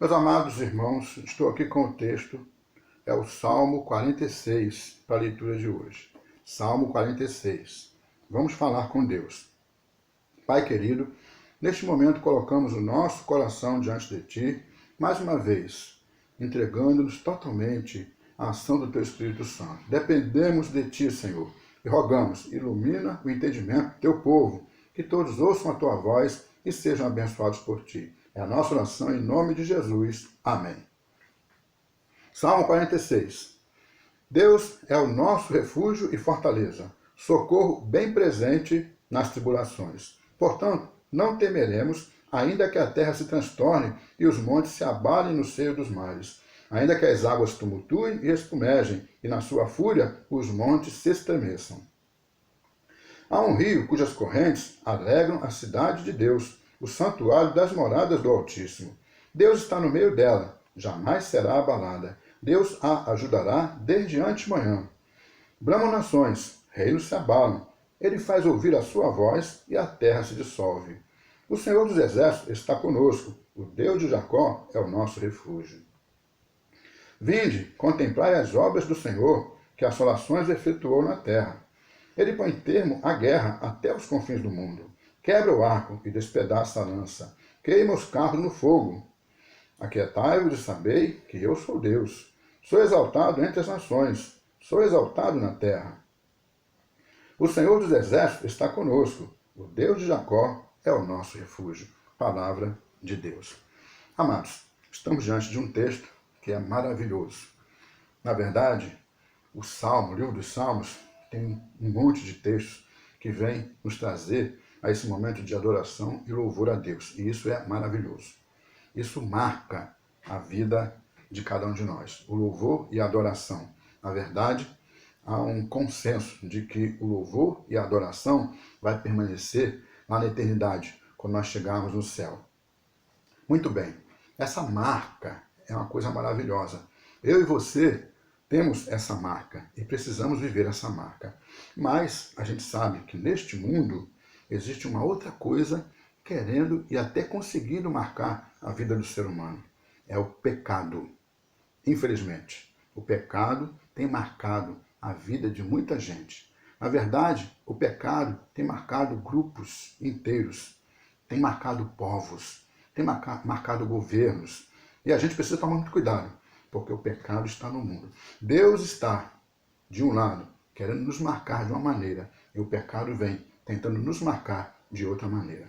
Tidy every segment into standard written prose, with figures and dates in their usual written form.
Meus amados irmãos, estou aqui com o texto, é o Salmo 46, para a leitura de hoje. Salmo 46. Vamos falar com Deus. Pai querido, neste momento colocamos o nosso coração diante de Ti, mais uma vez, entregando-nos totalmente à ação do Teu Espírito Santo. Dependemos de Ti, Senhor, e rogamos, ilumina o entendimento do Teu povo, que todos ouçam a Tua voz e sejam abençoados por Ti. É a nossa oração em nome de Jesus. Amém. Salmo 46. Deus é o nosso refúgio e fortaleza, socorro bem presente nas tribulações. Portanto, não temeremos, ainda que a terra se transtorne e os montes se abalem no seio dos mares, ainda que as águas tumultuem e espumejem, e na sua fúria os montes se estremeçam. Há um rio cujas correntes alegram a cidade de Deus, o santuário das moradas do Altíssimo. Deus está no meio dela, jamais será abalada. Deus a ajudará desde antemanhã. Bramam nações, reinos se abalam. Ele faz ouvir a sua voz e a terra se dissolve. O Senhor dos Exércitos está conosco. O Deus de Jacó é o nosso refúgio. Vinde, contemplai as obras do Senhor, que assolações efetuou na terra. Ele põe termo à guerra até os confins do mundo. Quebra o arco e despedaça a lança. Queima os carros no fogo. Aquietai-vos e sabei que eu sou Deus. Sou exaltado entre as nações. Sou exaltado na terra. O Senhor dos Exércitos está conosco. O Deus de Jacó é o nosso refúgio. Palavra de Deus. Amados, estamos diante de um texto que é maravilhoso. Na verdade, o Salmo, o livro dos Salmos, tem um monte de textos que vem nos trazer a esse momento de adoração e louvor a Deus. E isso é maravilhoso. Isso marca a vida de cada um de nós. O louvor e a adoração. Na verdade, há um consenso de que o louvor e a adoração vai permanecer lá na eternidade, quando nós chegarmos no céu. Muito bem. Essa marca é uma coisa maravilhosa. Eu e você temos essa marca e precisamos viver essa marca. Mas a gente sabe que neste mundo existe uma outra coisa querendo e até conseguindo marcar a vida do ser humano. É o pecado. Infelizmente, o pecado tem marcado a vida de muita gente. Na verdade, o pecado tem marcado grupos inteiros, tem marcado povos, tem marcado governos. E a gente precisa tomar muito cuidado, porque o pecado está no mundo. Deus está, de um lado, querendo nos marcar de uma maneira, e o pecado vem tentando nos marcar de outra maneira.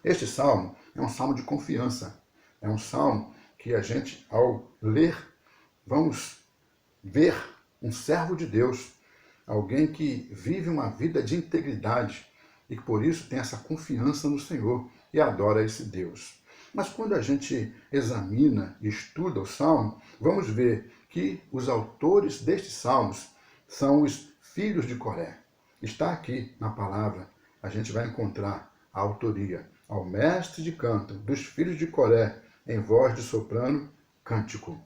Este salmo é um salmo de confiança. É um salmo que a gente, ao ler, vamos ver um servo de Deus, alguém que vive uma vida de integridade e que por isso tem essa confiança no Senhor e adora esse Deus. Mas quando a gente examina e estuda o salmo, vamos ver que os autores destes salmos são os filhos de Coré. Está aqui na palavra, a gente vai encontrar a autoria ao mestre de canto dos filhos de Coré, em voz de soprano, cântico.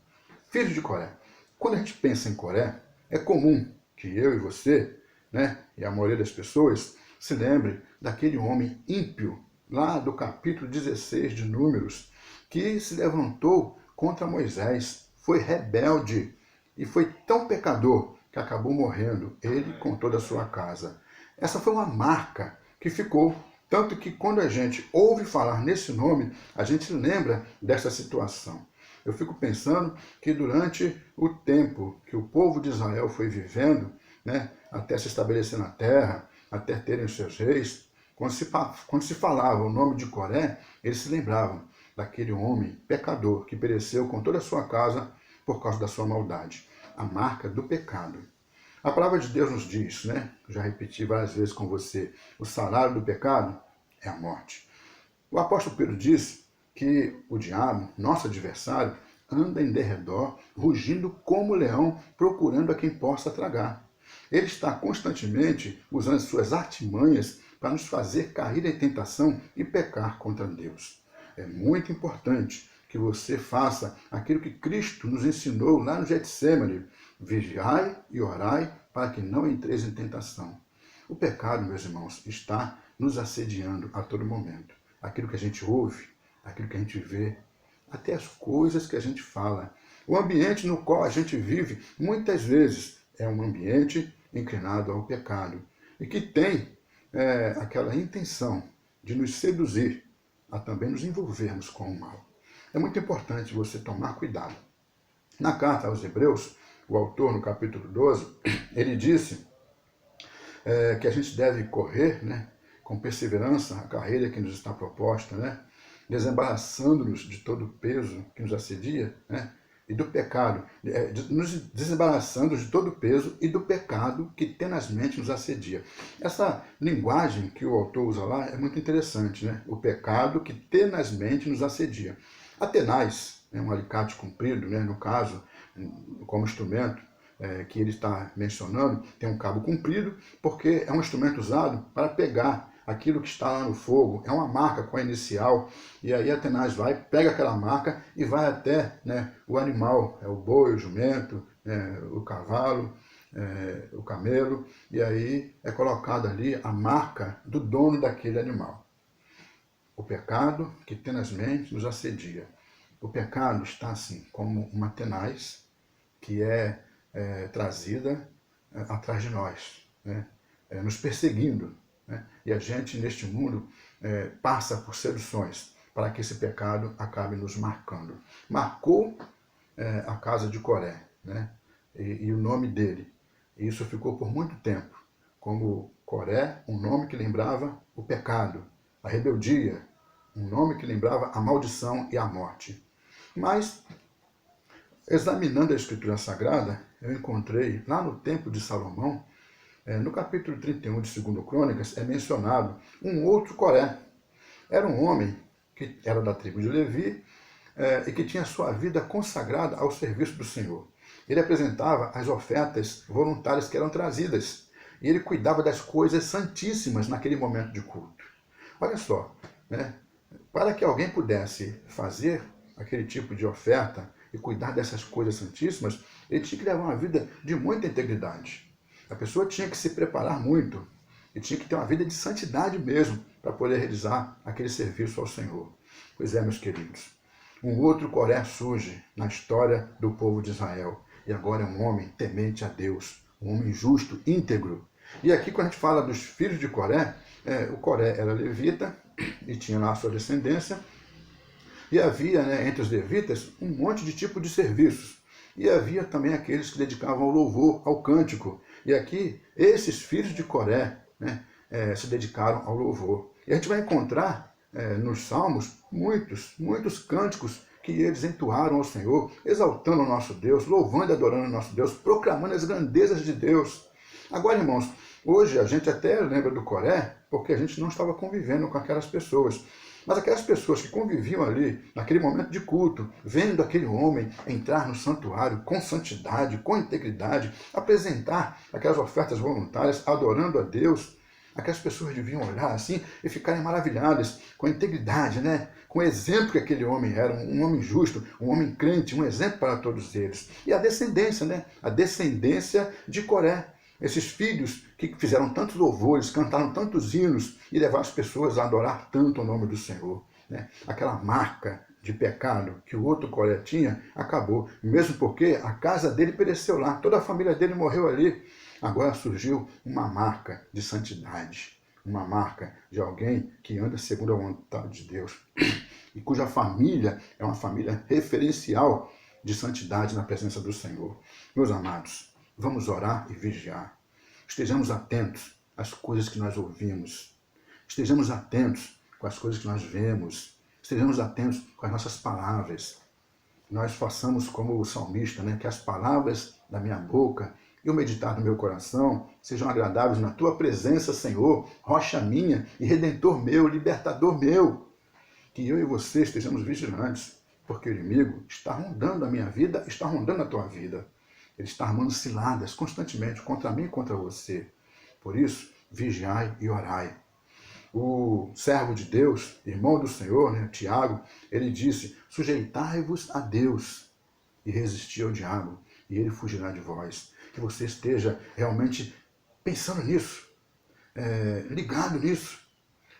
Filhos de Coré. Quando a gente pensa em Coré, é comum que eu e você, e a maioria das pessoas, se lembre daquele homem ímpio, lá do capítulo 16 de Números, que se levantou contra Moisés, foi rebelde e foi tão pecador que acabou morrendo, ele com toda a sua casa. Essa foi uma marca que ficou, tanto que quando a gente ouve falar nesse nome, a gente lembra dessa situação. Eu fico pensando que durante o tempo que o povo de Israel foi vivendo, até se estabelecer na terra, até terem os seus reis, quando se falava o nome de Coré, eles se lembravam daquele homem pecador que pereceu com toda a sua casa por causa da sua maldade. A marca do pecado. A palavra de Deus nos diz, já repeti várias vezes com você, o salário do pecado é a morte. O apóstolo Pedro diz que o diabo, nosso adversário, anda em derredor, rugindo como leão, procurando a quem possa tragar. Ele está constantemente usando suas artimanhas para nos fazer cair em tentação e pecar contra Deus. É muito importante que você faça aquilo que Cristo nos ensinou lá no Getsêmani. Vigiai e orai para que não entreis em tentação. O pecado, meus irmãos, está nos assediando a todo momento. Aquilo que a gente ouve, aquilo que a gente vê, até as coisas que a gente fala. O ambiente no qual a gente vive, muitas vezes, é um ambiente inclinado ao pecado e que tem aquela intenção de nos seduzir a também nos envolvermos com o mal. É muito importante você tomar cuidado. Na carta aos Hebreus, o autor, no capítulo 12, ele disse que a gente deve correr, né, com perseverança a carreira que nos está proposta, né, desembaraçando-nos de todo o peso que nos assedia, né, e do pecado, nos desembaraçando de todo o peso e do pecado que tenazmente nos assedia. Essa linguagem que o autor usa lá é muito interessante, né? O pecado que tenazmente nos assedia. A tenaz, um alicate comprido, né, no caso, como instrumento, que ele está mencionando, tem um cabo comprido, porque é um instrumento usado para pegar aquilo que está lá no fogo, é uma marca com a inicial, e aí a tenaz vai, pega aquela marca e vai até, né, o animal, o boi, o jumento, o cavalo, o camelo, e aí é colocada ali a marca do dono daquele animal. O pecado que tenazmente nos assedia. O pecado está assim, como uma tenaz que é trazida atrás de nós, né? Nos perseguindo. Né? E a gente, neste mundo, passa por seduções para que esse pecado acabe nos marcando. Marcou a casa de Coré, né? E o nome dele. E isso ficou por muito tempo como Coré, um nome que lembrava o pecado, a rebeldia, um nome que lembrava a maldição e a morte. Mas, examinando a Escritura Sagrada, eu encontrei, lá no Templo de Salomão, no capítulo 31 de 2 Crônicas, é mencionado um outro Coré. Era um homem que era da tribo de Levi e que tinha sua vida consagrada ao serviço do Senhor. Ele apresentava as ofertas voluntárias que eram trazidas e ele cuidava das coisas santíssimas naquele momento de culto. Olha só, né? Para que alguém pudesse fazer aquele tipo de oferta e cuidar dessas coisas santíssimas, ele tinha que levar uma vida de muita integridade. A pessoa tinha que se preparar muito e tinha que ter uma vida de santidade mesmo para poder realizar aquele serviço ao Senhor. Pois é, meus queridos, um outro Coré surge na história do povo de Israel e agora é um homem temente a Deus, um homem justo, íntegro. E aqui, quando a gente fala dos filhos de Coré, o Coré era levita e tinha lá a sua descendência. E havia, né, entre os levitas, um monte de tipo de serviços. E havia também aqueles que dedicavam ao louvor, ao cântico. E aqui, esses filhos de Coré, né, se dedicaram ao louvor. E a gente vai encontrar nos Salmos muitos cânticos que eles entoaram ao Senhor, exaltando o nosso Deus, louvando e adorando o nosso Deus, proclamando as grandezas de Deus. Agora, irmãos, hoje a gente até lembra do Coré, porque a gente não estava convivendo com aquelas pessoas. Mas aquelas pessoas que conviviam ali, naquele momento de culto, vendo aquele homem entrar no santuário com santidade, com integridade, apresentar aquelas ofertas voluntárias, adorando a Deus, aquelas pessoas deviam olhar assim e ficarem maravilhadas com a integridade, né? Com o exemplo que aquele homem era, um homem justo, um homem crente, um exemplo para todos eles. E a descendência, né? A descendência de Coré. Esses filhos que fizeram tantos louvores, cantaram tantos hinos e levaram as pessoas a adorar tanto o nome do Senhor. Né? Aquela marca de pecado que o outro Coré tinha, acabou. Mesmo porque a casa dele pereceu lá, toda a família dele morreu ali. Agora surgiu uma marca de santidade, uma marca de alguém que anda segundo a vontade de Deus e cuja família é uma família referencial de santidade na presença do Senhor. Meus amados, vamos orar e vigiar. Estejamos atentos às coisas que nós ouvimos. Estejamos atentos com as coisas que nós vemos. Estejamos atentos com as nossas palavras. Nós façamos como o salmista, né? Que as palavras da minha boca e o meditar do meu coração sejam agradáveis na tua presença, Senhor, rocha minha e redentor meu, libertador meu. Que eu e você estejamos vigilantes, porque o inimigo está rondando a minha vida, está rondando a tua vida. Ele está armando ciladas constantemente contra mim e contra você. Por isso, vigiai e orai. O servo de Deus, irmão do Senhor, né, Tiago, ele disse, sujeitai-vos a Deus e resisti ao diabo, e ele fugirá de vós. Que você esteja realmente pensando nisso, ligado nisso.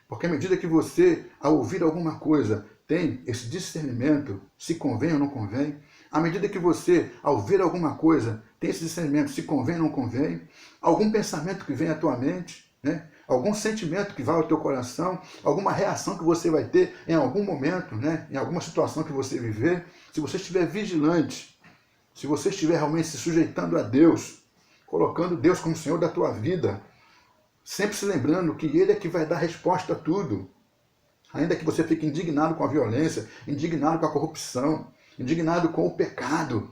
Porque à medida que você, ao ouvir alguma coisa, tem esse discernimento, se convém ou não convém, à medida que você, ao ver alguma coisa, tem esse discernimento, se convém ou não convém, algum pensamento que vem à tua mente, né? Algum sentimento que vai ao teu coração, alguma reação que você vai ter em algum momento, né? Em alguma situação que você viver, se você estiver vigilante, se você estiver realmente se sujeitando a Deus, colocando Deus como Senhor da tua vida, sempre se lembrando que Ele é que vai dar resposta a tudo. Ainda que você fique indignado com a violência, indignado com a corrupção, indignado com o pecado,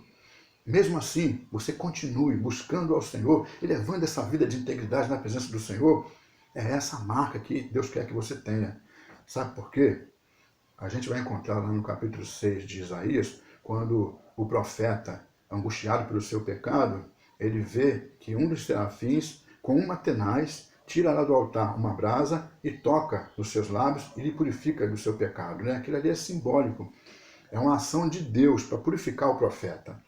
mesmo assim, você continue buscando ao Senhor e levando essa vida de integridade na presença do Senhor. É essa marca que Deus quer que você tenha. Sabe por quê? A gente vai encontrar lá no capítulo 6 de Isaías, quando o profeta, angustiado pelo seu pecado, ele vê que um dos serafins, com uma tenaz, tira lá do altar uma brasa e toca nos seus lábios e lhe purifica do seu pecado. Né? Aquilo ali é simbólico. É uma ação de Deus para purificar o profeta.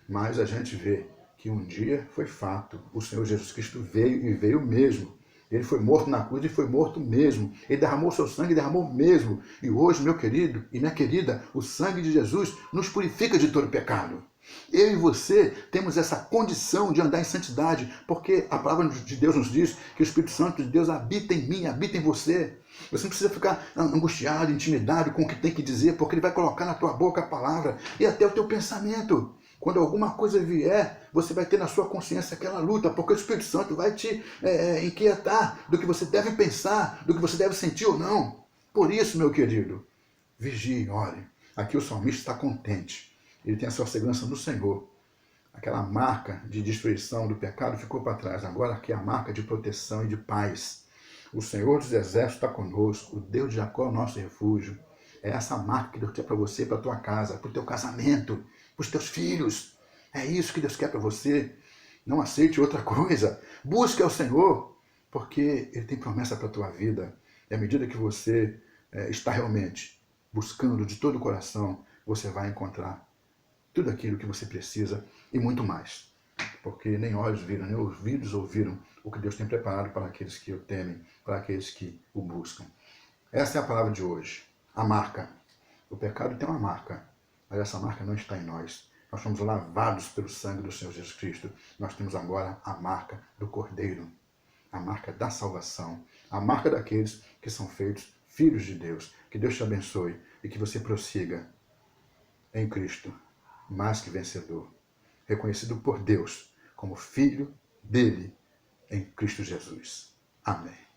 Mas a gente vê que um dia foi fato. O Senhor Jesus Cristo veio e veio mesmo. Ele foi morto na cruz e foi morto mesmo. Ele derramou seu sangue e derramou mesmo. E hoje, meu querido e minha querida, o sangue de Jesus nos purifica de todo pecado. Eu e você temos essa condição de andar em santidade, porque a palavra de Deus nos diz que o Espírito Santo de Deus habita em mim, habita em você. Você não precisa ficar angustiado, intimidado com o que tem que dizer, porque ele vai colocar na tua boca a palavra e até o teu pensamento. Quando alguma coisa vier, você vai ter na sua consciência aquela luta, porque o Espírito Santo vai te inquietar do que você deve pensar, do que você deve sentir ou não. Por isso, meu querido, vigie, ore. Aqui o salmista está contente. Ele tem a sua segurança no Senhor. Aquela marca de destruição do pecado ficou para trás. Agora aqui é a marca de proteção e de paz. O Senhor dos Exércitos está conosco. O Deus de Jacó é o nosso refúgio. É essa marca que Deus quer para você, para a tua casa, para o teu casamento, para os teus filhos. É isso que Deus quer para você. Não aceite outra coisa. Busque ao Senhor, porque Ele tem promessa para a tua vida. E à medida que você está realmente buscando de todo o coração, você vai encontrar tudo aquilo que você precisa e muito mais. Porque nem olhos viram, nem ouvidos ouviram o que Deus tem preparado para aqueles que o temem, para aqueles que o buscam. Essa é a palavra de hoje. A marca. O pecado tem uma marca, mas essa marca não está em nós. Nós fomos lavados pelo sangue do Senhor Jesus Cristo. Nós temos agora a marca do Cordeiro, a marca da salvação, a marca daqueles que são feitos filhos de Deus. Que Deus te abençoe e que você prossiga em Cristo, mais que vencedor, reconhecido por Deus como filho dele em Cristo Jesus. Amém.